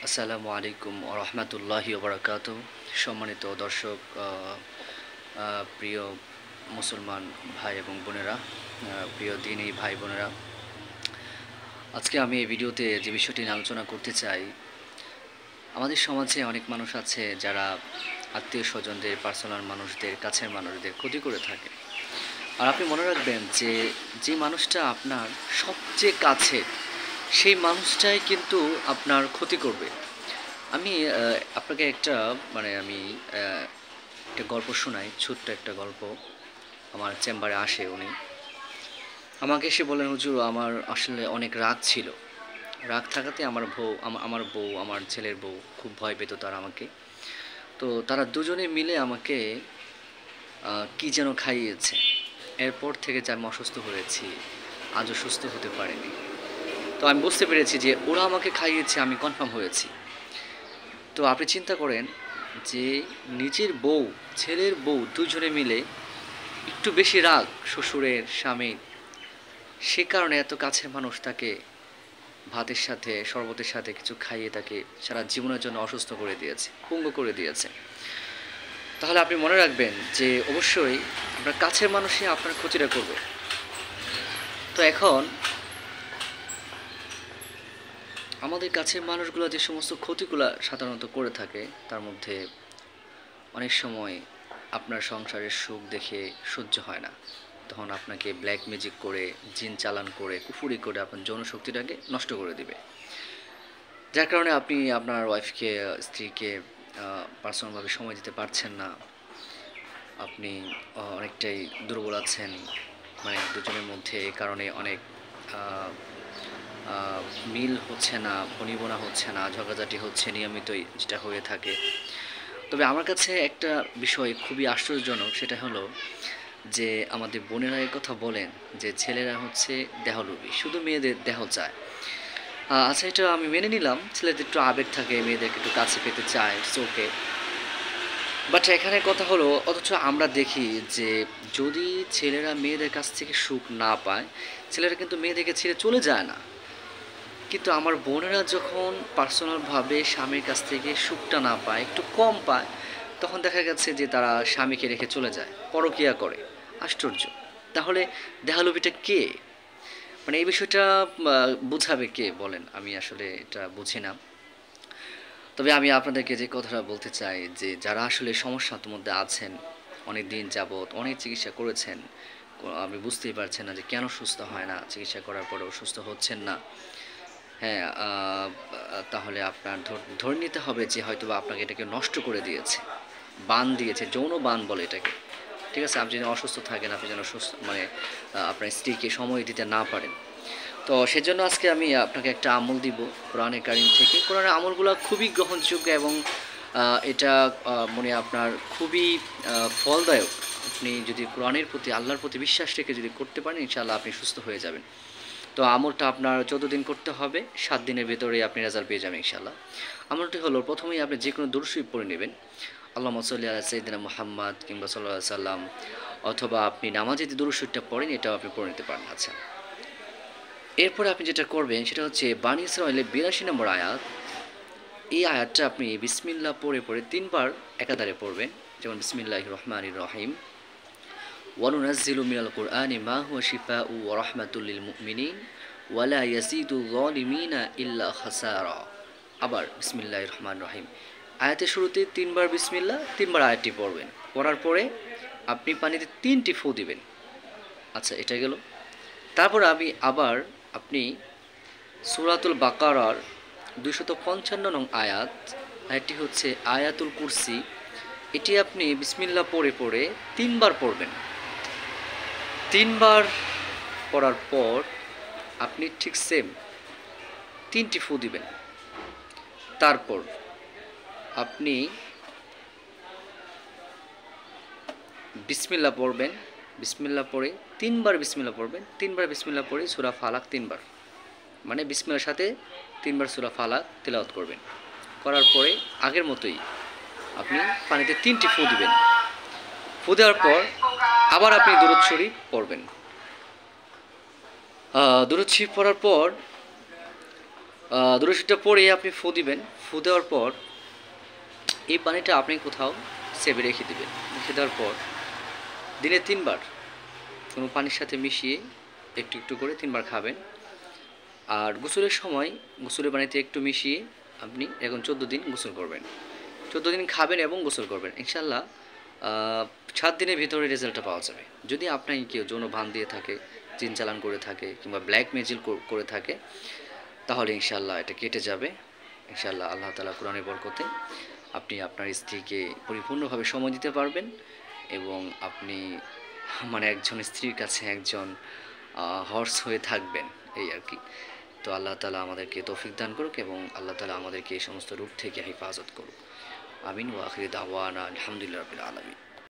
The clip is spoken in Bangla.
আসসালামু আলাইকুম ওয়া রাহমাতুল্লাহি ওয়া বারাকাতুহু। সম্মানিত দর্শক, প্রিয় মুসলমান ভাই এবং বোনেরা, প্রিয় দ্বীনী ভাই বোনেরা, আজকে আমি এই ভিডিওতে যে বিষয়টি নিয়ে আলোচনা করতে চাই, আমাদের সমাজে অনেক মানুষ আছে যারা আত্মীয় স্বজনদের, পার্সোনাল মানুষদের, কাছের মানুষদের ক্ষতি করে থাকে। আর আপনি মনে রাখবেন যে যে মানুষটা আপনার সবচেয়ে কাছের, সেই মানুষটাই কিন্তু আপনার ক্ষতি করবে। আমি আপনাকে একটা আমি একটা গল্প শোনাই, ছোট্ট একটা গল্প। আমার চেম্বারে আসে উনি, আমাকে এসে বললেন, হুজুর আমার আসলে অনেক রাগ ছিল। রাগ থাকাতে আমার বউ, আমার ছেলের বউ খুব ভয় পেত তারা আমাকে। তো তারা দুজনে মিলে আমাকে কি যেন খাইয়েছে। এরপর থেকে যে আমি অসুস্থ হয়েছি, আজও সুস্থ হতে পারিনি। তো আমি বুঝতে পেরেছি যে ওরা আমাকে খাইয়েছে, আমি কনফার্ম হয়েছি। তো আপনি চিন্তা করেন যে নিজের বউ, ছেলের বউ দুজনে মিলে একটু বেশি রাগ শ্বশুরের, স্বামীর, সে কারণে এত কাছের মানুষ তাকে ভাতের সাথে, শরবতের সাথে কিছু খাইয়ে তাকে সারা জীবনের জন্য অসুস্থ করে দিয়েছে, পঙ্গু করে দিয়েছে। তাহলে আপনি মনে রাখবেন যে অবশ্যই আপনার কাছের মানুষই আপনার ক্ষতিটা করবে। তো এখন আমাদের কাছের মানুষগুলো যে সমস্ত ক্ষতিগুলো সাধারণত করে থাকে, তার মধ্যে অনেক সময় আপনার সংসারের সুখ দেখে সহ্য হয় না, তখন আপনাকে ব্ল্যাক ম্যাজিক করে, জিন চালান করে, কুফুরি করে আপনার যৌনশক্তিটাকে নষ্ট করে দিবে। যার কারণে আপনি আপনার ওয়াইফকে, স্ত্রীকে পার্সোনালভাবে সময় দিতে পারছেন না। আপনি অনেকটাই দুর্বল আছেন, দুজনের মধ্যে এই কারণে অনেক মিল হচ্ছে না, বনিবনা হচ্ছে না, ঝগড়াঝাটি হচ্ছে নিয়মিতই, যেটা হয়ে থাকে। তবে আমার কাছে একটা বিষয় খুবই আশ্চর্যজনক, সেটা হলো যে আমাদের বোনেরা এই কথা বলেন যে ছেলেরা হচ্ছে দেহলোভী, শুধু মেয়েদের দেহ চায়। আচ্ছা, এটা আমি মেনে নিলাম, ছেলেদের একটু আবেগ থাকে, মেয়েদেরকে একটু কাছে পেতে চায়, চোখে। বাট এখানে কথা হলো, অথচ আমরা দেখি যে যদি ছেলেরা মেয়েদের কাছ থেকে সুখ না পায়, ছেলেরা কিন্তু মেয়েদেরকে ছেড়ে চলে যায় না। কিন্তু আমার বোনেরা যখন পার্সোনালভাবে স্বামীর কাছ থেকে সুখটা না পায়, একটু কম পায়, তখন দেখা গেছে যে তারা স্বামীকে রেখে চলে যায়, পরকীয়া করে। আশ্চর্য! তাহলে দেহালোভীটা কে? এই বিষয়টা বুঝাবে কে বলেন? আমি আসলে এটা বুঝি না। তবে আমি আপনাদেরকে যে কথাটা বলতে চাই যে যারা আসলে সমস্যার মধ্যে আছেন, অনেক দিন যাবৎ অনেক চিকিৎসা করেছেন, আপনি বুঝতেই পারছেন না যে কেন সুস্থ হয় না, চিকিৎসা করার পরেও সুস্থ হচ্ছেন না। হ্যাঁ, তাহলে আপনার ধরে নিতে হবে যে হয়তোবা আপনাকে এটাকে নষ্ট করে দিয়েছে, বান দিয়েছে, যৌন বান বলে এটাকে। ঠিক আছে? আপনি যেন অসুস্থ থাকেন, আপনি যেন সুস্থ আপনার স্ত্রীকে সময় দিতে না পারেন। তো সেজন্য আজকে আমি আপনাকে একটা আমল দিব কোরআনে কারিম থেকে। কোরআনের আমলগুলো খুবই গ্রহণযোগ্য এবং এটা আপনার খুবই ফলদায়ক। আপনি যদি কোরআনের প্রতি, আল্লাহর প্রতি বিশ্বাস রেখে যদি করতে পারেন, ইনশাআল্লাহ আপনি সুস্থ হয়ে যাবেন। তো আমলটা আপনার 14 দিন করতে হবে, 7 দিনের ভেতরে আপনি রেজাল্ট পেয়ে যাবেন ইনশাআল্লাহ। আমলটি হলো, প্রথমেই আপনি যে কোনো দুরূদ শরীফ পড়ে নেবেন, আল্লাহুম্মা সাল্লি আলা সাইয়্যিদিনা মুহাম্মাদ কিংবা সাল্লাল্লাহু আলাইহি সাল্লাম, অথবা আপনি নামাজে যে দুরূদ শরীফটা পড়েন এটাও আপনি পড়ে নিতে পারেন। আচ্ছা, এরপরে আপনি যেটা করবেন সেটা হচ্ছে বানী ইসরাঈলের 82 নম্বর আয়াত। এই আয়াতটা আপনি বিসমিল্লাহ পড়ে পড়ে 3 বার একাধারে পড়বেন। যেমন বিসমিল্লাহির রহমানির রহিম, ওয়া নুনাজ্জিলু মিনাল কুরআনি মা হুয়া শিফাউ ওয়া রাহমাতুল লিল মুমিনিন ওয়া লা ইয়াজিদুয যালিমিনা ইল্লা খাসারা। আবার বিসমিল্লাহির রহমানির রহিম। আয়াতের শুরুতে 3 বার বিসমিল্লাহ, 3 বার আয়াতটি পড়বেন। পড়ার পরে আপনি পানিতে 3টি ফু দিবেন। আচ্ছা, এটা গেল। তারপর আপনি সূরাতুল বাকারার 255 নং আয়াত, আয়াতটি হচ্ছে আয়াতুল কুরসি, এটি আপনি বিসমিল্লাহ পড়ে পড়ে 3 বার পড়বেন। 3 বার পড়ার পর আপনি ঠিক সেম 3টি ফু দিবেন। তারপর আপনি বিসমিল্লাহ পড়বেন, বিসমিল্লাহ পড়ে 3 বার বিসমিল্লাহ পড়বেন, 3 বার বিসমিল্লাহ পড়ে সূরা ফালাক 3 বার, বিসমিল্লাহর সাথে 3 বার সূরা ফালাক তিলাওয়াত করবেন। করার পরে আগের মতোই আপনি পানিতে 3টি ফু দিবেন। ফু দেওয়ার পর আবার আপনি দুরূদ শরীফ পড়বেন। দুরূদ শরীফ পড়ার পর দুরুশরীফটা পড়ে আপনি ফু দিবেন। ফু দেওয়ার পর এই পানিটা আপনি কোথাও সেভে রেখে দিবেন। রেখে দেওয়ার পর দিনে ৩ বার কোনো পানির সাথে মিশিয়ে একটু একটু করে ৩ বার খাবেন। আর গোসলের সময় গোসলের পানিতে একটু মিশিয়ে আপনি এখন ১৪ দিন গোসল করবেন। ১৪ দিন খাবেন এবং গোসল করবেন। ইনশাআল্লাহ ৭ দিনের ভিতরে রেজাল্টটা পাওয়া যাবে। যদি আপনাকে কেউ যৌন ভান দিয়ে থাকে, জিন চালান করে থাকে কিংবা ব্ল্যাক ম্যাজিক করে থাকে, তাহলে ইনশাআল্লাহ এটা কেটে যাবে। ইনশাআল্লাহ আল্লাহ তাআলা কোরআনের বরকতে আপনি আপনার স্ত্রীকে পরিপূর্ণভাবে সময় দিতে পারবেন এবং আপনি মানে একজন স্ত্রীর কাছে একজন হর্স হয়ে থাকবেন, এই আর কি। তো আল্লাহ তাআলা আমাদেরকে তৌফিক দান করুক এবং আল্লাহ তাআলা আমাদেরকে এই সমস্ত রূপ থেকে হেফাজত করুক। আমিন ওয়া আখির দাওয়ানা আলহামদুলিল্লাহি রাব্বিল আলামিন।